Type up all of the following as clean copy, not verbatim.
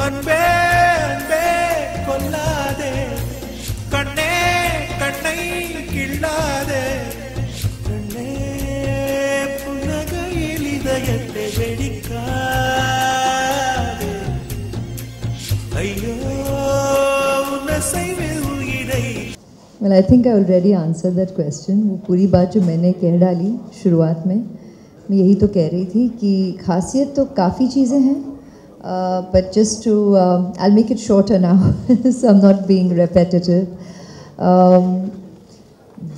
அன்பே அன்பே கொல்லாதே கண்ணே கண்ணை கிள்ளாதே கண்ணே புன்னகையில் இதயத்தை வெடிக்காதே ஐயோ உனசைவில் உயிரை. Well, I think I already answered that question. वो पूरी बात जो मैंने कह डाली शुरुआत में, मैं यही तो कह रही थी कि खासियत तो काफ़ी चीज़ें हैं, but just to I'll make it shorter now so I'm not being repetitive.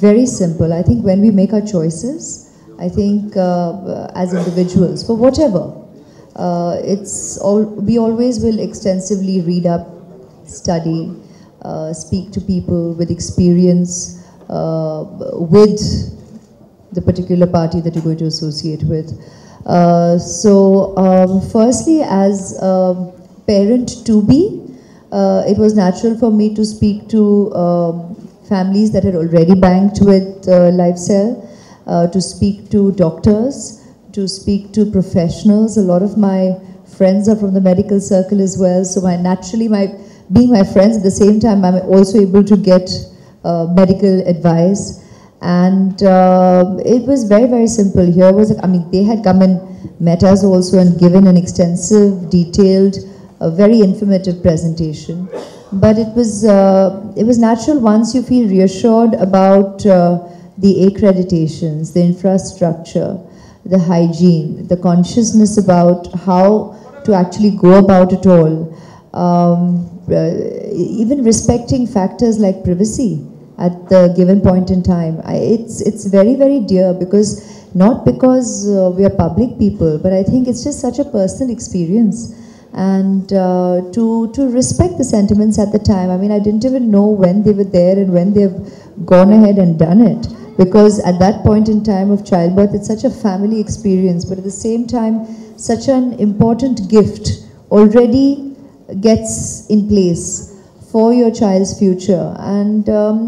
Very simple. I think when we make our choices, I think as individuals, for whatever, we always will extensively read up, study, speak to people with experience with the particular party that you're going to associate with. Firstly, as a parent to be, it was natural for me to speak to families that had already banked with LifeCell, to speak to doctors, to speak to professionals. A lot of my friends are from the medical circle as well, so being my friends at the same time, I'm also able to get medical advice. And it was very, very simple. Here was, they had come and met us also and given an extensive, detailed, very informative presentation. But it was natural once you feel reassured about the accreditations, the infrastructure, the hygiene, the consciousness about how to actually go about it all. Even respecting factors like privacy at the given point in time. It's very, very dear, not because we are public people, but I think it's just such a personal experience. And to respect the sentiments at the time. I didn't even know when they were there and when they've gone ahead and done it. Because at that point in time of childbirth, it's such a family experience, but at the same time, such an important gift already gets in place for your child's future. And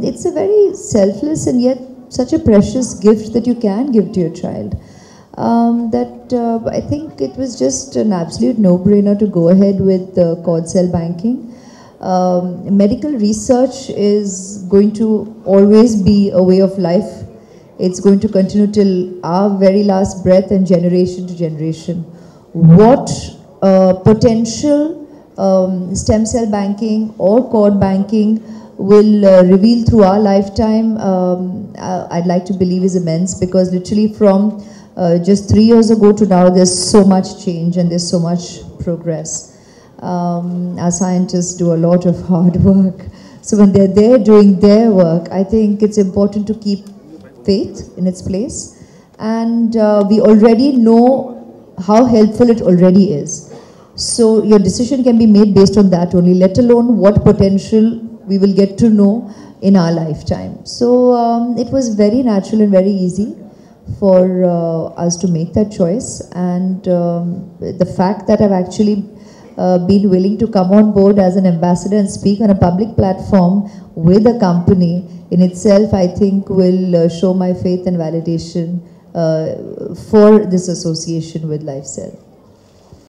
it's a very selfless and yet such a precious gift that you can give to your child. I think it was just an absolute no-brainer to go ahead with cord cell banking. Medical research is going to always be a way of life. It's going to continue till our very last breath and generation to generation. What potential stem cell banking or cord banking will reveal through our lifetime, I'd like to believe is immense, because literally from just 3 years ago to now, there's so much change and there's so much progress. Our scientists do a lot of hard work. So when they're there doing their work, I think it's important to keep faith in its place. And we already know how helpful it already is. So your decision can be made based on that only, let alone what potential we will get to know in our lifetime. So it was very natural and very easy for us to make that choice. And the fact that I've actually been willing to come on board as an ambassador and speak on a public platform with a company in itself, I think will show my faith and validation for this association with LifeCell.